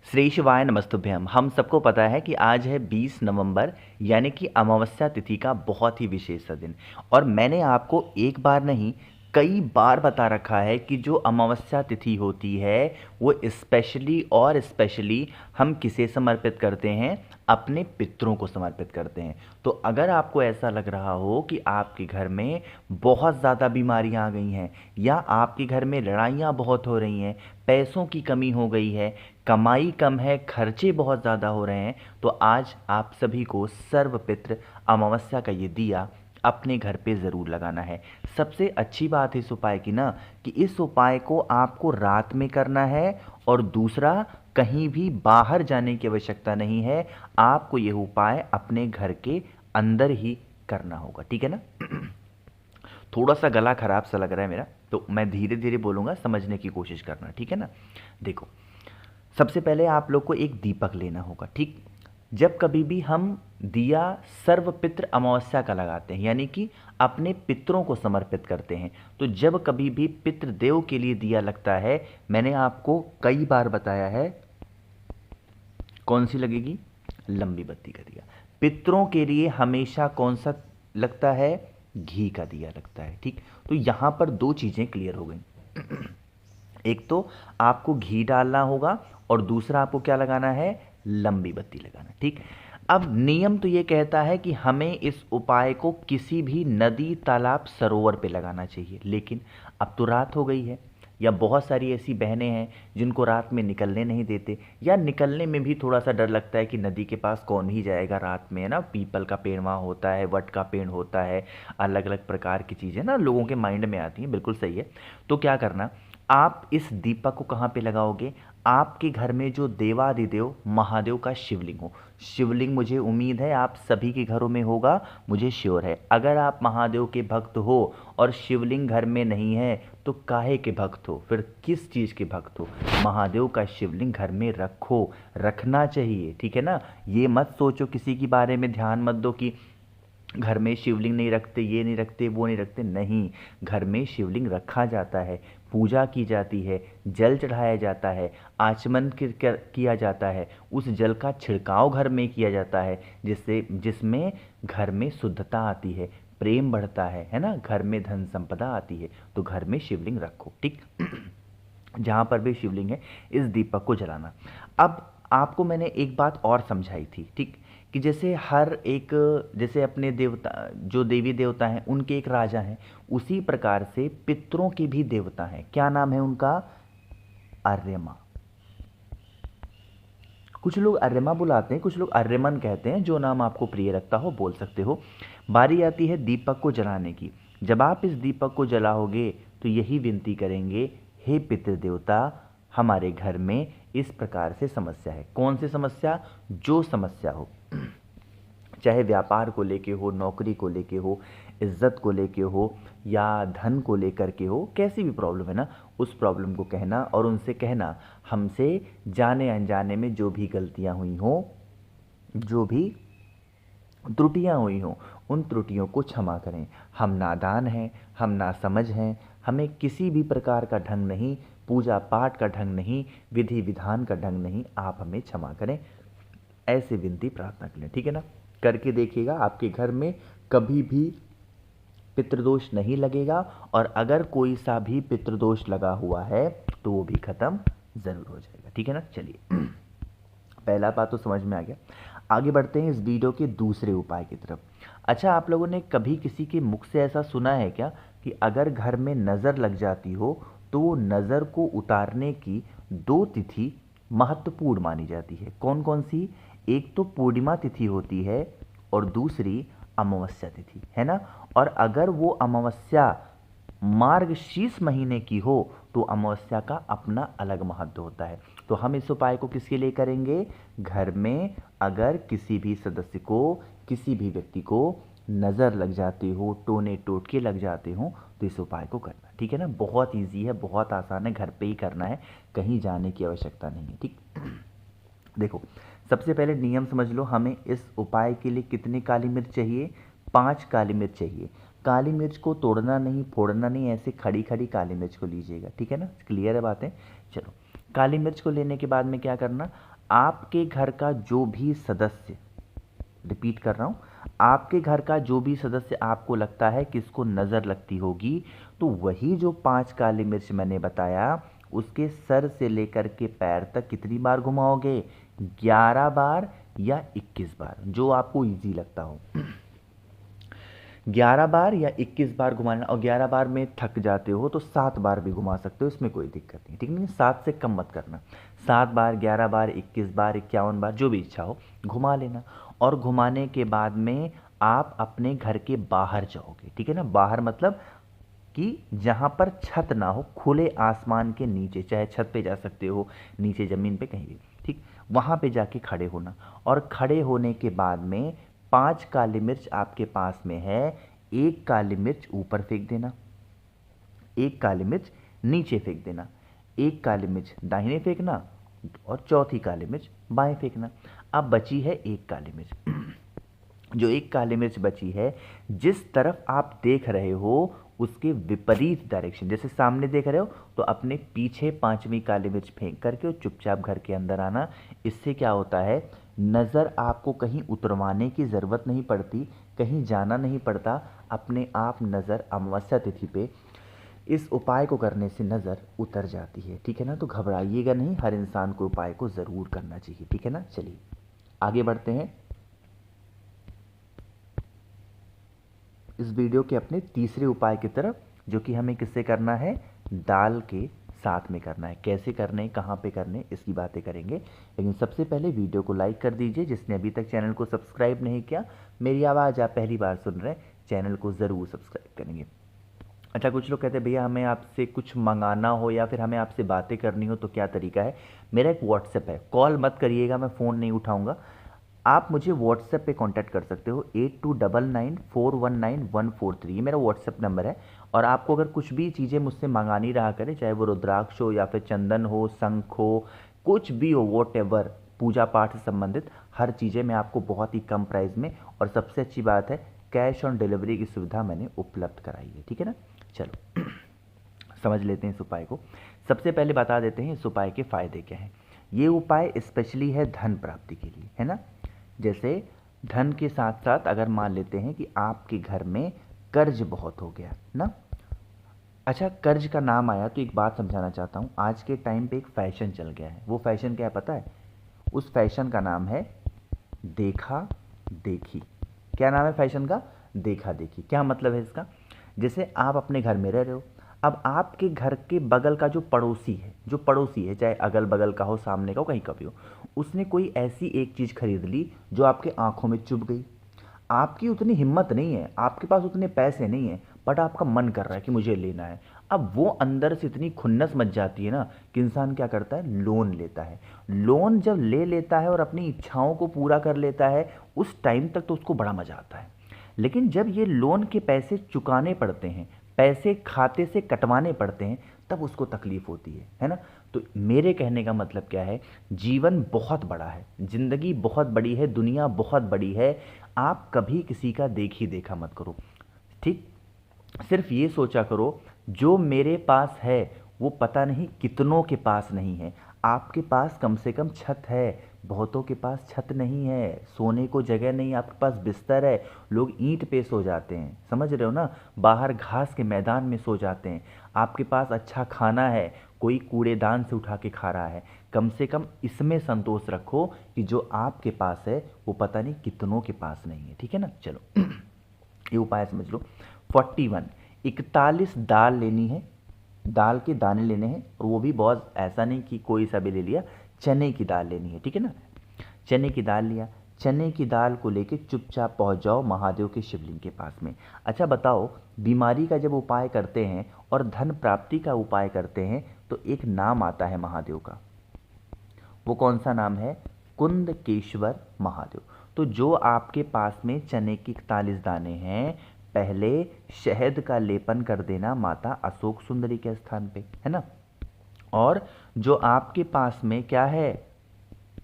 श्री शिवाय नमस्तुभ्यम। हम सबको पता है कि आज है 20 नवंबर यानी कि अमावस्या तिथि का बहुत ही विशेष सा दिन। और मैंने आपको एक बार नहीं कई बार बता रखा है कि जो अमावस्या तिथि होती है वो स्पेशली हम किसे समर्पित करते हैं, अपने पितरों को समर्पित करते हैं। तो अगर आपको ऐसा लग रहा हो कि आपके घर में बहुत ज़्यादा बीमारियां आ गई हैं या आपके घर में लड़ाइयाँ बहुत हो रही हैं, पैसों की कमी हो गई है, कमाई कम है, खर्चे बहुत ज़्यादा हो रहे हैं, तो आज आप सभी को सर्वपित्र अमावस्या का ये दिया अपने घर पे ज़रूर लगाना है। सबसे अच्छी बात है इस उपाय की ना कि इस उपाय को आपको रात में करना है और दूसरा कहीं भी बाहर जाने की आवश्यकता नहीं है। आपको यह उपाय अपने घर के अंदर ही करना होगा, ठीक है ना। थोड़ा सा गला खराब सा लग रहा है मेरा, तो मैं धीरे धीरे बोलूँगा, समझने की कोशिश करना, ठीक है ना। देखो, सबसे पहले आप लोग को एक दीपक लेना होगा, ठीक। जब कभी भी हम दिया सर्वपित्र अमावस्या का लगाते हैं यानी कि अपने पितरों को समर्पित करते हैं, तो जब कभी भी पितृदेव के लिए दिया लगता है, मैंने आपको कई बार बताया है कौन सी लगेगी, लंबी बत्ती का दिया। पितरों के लिए हमेशा कौन सा लगता है, घी का दिया लगता है, ठीक। तो यहां पर दो चीजें क्लियर हो गई। एक तो आपको घी डालना होगा और दूसरा आपको क्या लगाना है, लंबी बत्ती लगाना, ठीक। अब नियम तो ये कहता है कि हमें इस उपाय को किसी भी नदी, तालाब, सरोवर पे लगाना चाहिए, लेकिन अब तो रात हो गई है या बहुत सारी ऐसी बहनें हैं जिनको रात में निकलने नहीं देते या निकलने में भी थोड़ा सा डर लगता है कि नदी के पास कौन ही जाएगा रात में, है ना। पीपल का पेड़ वहाँ होता है, वट का पेड़ होता है, अलग अलग प्रकार की चीज़ें ना लोगों के माइंड में आती हैं, बिल्कुल सही है। तो क्या करना, आप इस दीपक को कहाँ पे लगाओगे, आपके घर में जो देवादिदेव महादेव का शिवलिंग हो। शिवलिंग मुझे उम्मीद है आप सभी के घरों में होगा, मुझे श्योर है। अगर आप महादेव के भक्त हो और शिवलिंग घर में नहीं है तो काहे के भक्त हो, फिर किस चीज़ के भक्त हो। महादेव का शिवलिंग घर में रखो, रखना चाहिए, ठीक है ना। ये मत सोचो किसी के बारे में ध्यान मत दो कि घर में शिवलिंग नहीं रखते, ये नहीं रखते, वो नहीं रखते, नहीं। घर में शिवलिंग रखा जाता है, पूजा की जाती है, जल चढ़ाया जाता है, आचमन किया जाता है, उस जल का छिड़काव घर में किया जाता है, जिसमें घर में शुद्धता आती है, प्रेम बढ़ता है ना, घर में धन संपदा आती है। तो घर में शिवलिंग रखो, ठीक। जहाँ पर भी शिवलिंग है इस दीपक को जलाना। अब आपको मैंने एक बात और समझाई थी, ठीक, कि जैसे हर एक, जैसे अपने देवता जो देवी देवता हैं उनके एक राजा हैं, उसी प्रकार से पितरों के भी देवता हैं। क्या नाम है उनका, आर्यमा। कुछ लोग आर्यमा बुलाते हैं, कुछ लोग आर्यमन कहते हैं, जो नाम आपको प्रिय लगता हो बोल सकते हो। बारी आती है दीपक को जलाने की। जब आप इस दीपक को जलाओगे तो यही विनती करेंगे, हे पितृदेवता, हमारे घर में इस प्रकार से समस्या है। कौन सी समस्या, जो समस्या हो, चाहे व्यापार को लेके हो, नौकरी को लेके हो, इज्जत को लेके हो या धन को लेकर के हो, कैसी भी प्रॉब्लम है ना, उस प्रॉब्लम को कहना और उनसे कहना, हमसे जाने अनजाने में जो भी गलतियां हुई हों, जो भी त्रुटियां हुई हों, उन त्रुटियों को क्षमा करें। हम नादान हैं, हम नासमझ हैं, हमें किसी भी प्रकार का ढंग नहीं, पूजा पाठ का ढंग नहीं, विधि विधान का ढंग नहीं, आप हमें क्षमा करें। ऐसे विनती प्रार्थना करें, ठीक है ना। करके देखिएगा, आपके घर में कभी भी पितृदोष नहीं लगेगा, और अगर कोई सा भी पितृदोष लगा हुआ है तो वो भी खत्म जरूर हो जाएगा, ठीक है ना। चलिए, पहला बात तो समझ में आ गया। आगे बढ़ते हैं इस वीडियो के दूसरे उपाय की तरफ। अच्छा, आप लोगों ने कभी किसी के मुख से ऐसा सुना है क्या कि अगर घर में नज़र लग जाती हो तो वो नज़र को उतारने की दो तिथि महत्वपूर्ण मानी जाती है। कौन कौन सी, एक तो पूर्णिमा तिथि होती है और दूसरी अमावस्या तिथि, है ना। और अगर वो अमावस्या मार्गशीर्ष महीने की हो तो अमावस्या का अपना अलग महत्व होता है। तो हम इस उपाय को किसके लिए करेंगे, घर में अगर किसी भी सदस्य को, किसी भी व्यक्ति को नज़र लग जाती हो, टोने टोटके लग जाते हो, तो इस उपाय को करना, ठीक है ना। बहुत इजी है, बहुत आसान है, घर पे ही करना है, कहीं जाने की आवश्यकता नहीं है, ठीक। देखो, सबसे पहले नियम समझ लो, हमें इस उपाय के लिए कितनी काली मिर्च चाहिए, 5 काली मिर्च चाहिए। काली मिर्च को तोड़ना नहीं, फोड़ना नहीं, ऐसे खड़ी खड़ी काली मिर्च को लीजिएगा, ठीक है ना। क्लियर है बातें। चलो, काली मिर्च को लेने के बाद में क्या करना, आपके घर का जो भी सदस्य, रिपीट कर रहा हूँ, आपके घर का जो भी सदस्य आपको लगता है कि इसको नज़र लगती होगी, तो वही जो 5 काली मिर्च मैंने बताया उसके सर से लेकर के पैर तक कितनी बार घुमाओगे? 11 बार या 21 बार, जो आपको इजी लगता हो। 11 बार या 21 बार घुमाना, और 11 बार में थक जाते हो तो 7 बार भी घुमा सकते हो, इसमें कोई दिक्कत नहीं, ठीक नहीं? 7 से कम मत करना। 7 बार, 11 बार, 21 बार, 51 बार, जो भी इच्छा हो घुमा लेना। और घुमाने के बाद में आप अपने घर के बाहर जाओगे, ठीक है ना? बाहर मतलब कि जहाँ पर छत ना हो, खुले आसमान के नीचे, चाहे छत पे जा सकते हो, नीचे ज़मीन पे, कहीं भी, ठीक? वहाँ पे जाके खड़े होना। और खड़े होने के बाद में 5 काली मिर्च आपके पास में है, एक काली मिर्च ऊपर फेंक देना, एक काली मिर्च नीचे फेंक देना, एक काली मिर्च दाहिने फेंकना और चौथी काली मिर्च बाएं फेंकना। अब बची है एक काली मिर्च। जो एक काली मिर्च बची है, जिस तरफ आप देख रहे हो उसके विपरीत डायरेक्शन, जैसे सामने देख रहे हो तो अपने पीछे 5वीं काली मिर्च फेंक करके और चुपचाप घर के अंदर आना। इससे क्या होता है, नज़र आपको कहीं उतरवाने की ज़रूरत नहीं पड़ती, कहीं जाना नहीं पड़ता, अपने आप नज़र अमावस्या तिथि पे इस उपाय को करने से नज़र उतर जाती है, ठीक है ना? तो घबराइएगा नहीं, हर इंसान को उपाय को ज़रूर करना चाहिए, ठीक है ना? चलिए आगे बढ़ते हैं इस वीडियो के अपने तीसरे उपाय की तरफ, जो कि हमें किससे करना है? दाल के साथ में करना है। कैसे करने, कहाँ पे करने, इसकी बातें करेंगे। लेकिन सबसे पहले वीडियो को लाइक कर दीजिए। जिसने अभी तक चैनल को सब्सक्राइब नहीं किया, मेरी आवाज़ आप पहली बार सुन रहे हैं, चैनल को ज़रूर सब्सक्राइब करेंगे। अच्छा, कुछ लोग कहते हैं भैया हमें आपसे कुछ मंगाना हो या फिर हमें आपसे बातें करनी हो तो क्या तरीका है? मेरा एक व्हाट्सएप है, कॉल मत करिएगा, मैं फ़ोन नहीं उठाऊंगा। आप मुझे व्हाट्सएप पे कांटेक्ट कर सकते हो, 8299419143, ये मेरा व्हाट्सएप नंबर है। और आपको अगर कुछ भी चीज़ें मुझसे मंगानी रहा करें, चाहे वो रुद्राक्ष हो या फिर चंदन हो, शंख हो, कुछ भी हो, वॉट पूजा पाठ से संबंधित हर चीज़ें मैं आपको बहुत ही कम प्राइस में, और सबसे अच्छी बात है कैश ऑन डिलीवरी की सुविधा मैंने उपलब्ध कराई है, ठीक है ना? चलो समझ लेते हैं इस उपाय को। सबसे पहले बता देते हैं इस उपाय के फायदे क्या हैं। ये उपाय स्पेशली है धन प्राप्ति के लिए, है ना? जैसे धन के साथ साथ अगर मान लेते हैं कि आपके घर में कर्ज बहुत हो गया ना। अच्छा, कर्ज का नाम आया तो एक बात समझाना चाहता हूँ। आज के टाइम पे एक फैशन चल गया है, वो फैशन क्या है पता है? उस फैशन का नाम है देखा देखी। क्या नाम है फैशन का? देखा देखी। क्या मतलब है इसका? जैसे आप अपने घर में रह रहे हो, अब आपके घर के बगल का जो पड़ोसी है, चाहे अगल बगल का हो, सामने का हो, कहीं का भी हो, उसने कोई ऐसी एक चीज़ खरीद ली जो आपके आंखों में चुभ गई। आपकी उतनी हिम्मत नहीं है, आपके पास उतने पैसे नहीं है, बट आपका मन कर रहा है कि मुझे लेना है। अब वो अंदर से इतनी खुन्नस मच जाती है ना कि इंसान क्या करता है, लोन लेता है। लोन जब ले लेता है और अपनी इच्छाओं को पूरा कर लेता है, उस टाइम तक तो उसको बड़ा मजा आता है। लेकिन जब ये लोन के पैसे चुकाने पड़ते हैं, पैसे खाते से कटवाने पड़ते हैं, तब उसको तकलीफ होती है ना? तो मेरे कहने का मतलब क्या है, जीवन बहुत बड़ा है, जिंदगी बहुत बड़ी है, दुनिया बहुत बड़ी है। आप कभी किसी का देखी देखा मत करो, ठीक? सिर्फ ये सोचा करो, जो मेरे पास है वो पता नहीं कितनों के पास नहीं है। आपके पास कम से कम छत है, बहुतों के पास छत नहीं है, सोने को जगह नहीं, आपके पास बिस्तर है, लोग ईंट पे सो जाते हैं, समझ रहे हो ना? बाहर घास के मैदान में सो जाते हैं। आपके पास अच्छा खाना है, कोई कूड़ेदान से उठा के खा रहा है। कम से कम इसमें संतोष रखो कि जो आपके पास है वो पता नहीं कितनों के पास नहीं है, ठीक है ना? चलो ये उपाय समझ लो। 41 41 दाल लेनी है, दाल के दाने लेने हैं, और वो भी बहुत ऐसा नहीं कि कोई सा भी ले लिया, चने की दाल लेनी है, ठीक है ना? चने की दाल लिया, चने की दाल को लेके चुपचाप पहुंच जाओ महादेव के शिवलिंग के पास में। अच्छा बताओ, बीमारी का जब उपाय करते हैं और धन प्राप्ति का उपाय करते हैं तो एक नाम आता है महादेव का, वो कौन सा नाम है? कुंदकेश्वर महादेव। तो जो आपके पास में चने की 41 दाने हैं, पहले शहद का लेपन कर देना माता अशोक सुंदरी के स्थान पे, है ना? और जो आपके पास में क्या है,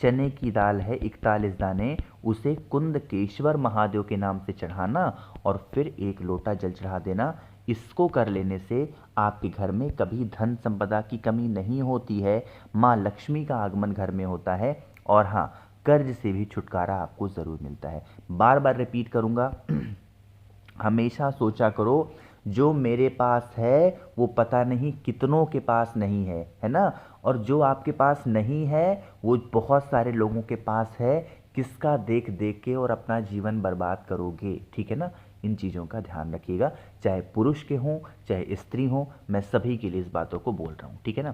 चने की दाल है 41 दाने, उसे कुंदकेश्वर महादेव के नाम से चढ़ाना और फिर एक लोटा जल चढ़ा देना। इसको कर लेने से आपके घर में कभी धन संपदा की कमी नहीं होती है, माँ लक्ष्मी का आगमन घर में होता है और हाँ, कर्ज से भी छुटकारा आपको ज़रूर मिलता है। बार बार रिपीट करूँगा, हमेशा सोचा करो, जो मेरे पास है वो पता नहीं कितनों के पास नहीं है ना? और जो आपके पास नहीं है वो बहुत सारे लोगों के पास है। किसका देख देख के और अपना जीवन बर्बाद करोगे, ठीक है ना? इन चीज़ों का ध्यान रखिएगा, चाहे पुरुष के हों चाहे स्त्री हों, मैं सभी के लिए इस बातों को बोल रहा हूँ, ठीक है ना?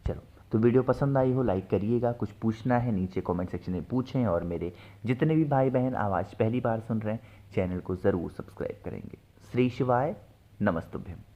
चलो, तो वीडियो पसंद आई हो लाइक करिएगा, कुछ पूछना है नीचे कमेंट सेक्शन में पूछें, और मेरे जितने भी भाई बहन आवाज़ पहली बार सुन रहे हैं चैनल को ज़रूर सब्सक्राइब करेंगे। श्री शिवाय, नमस्तुभ्यम।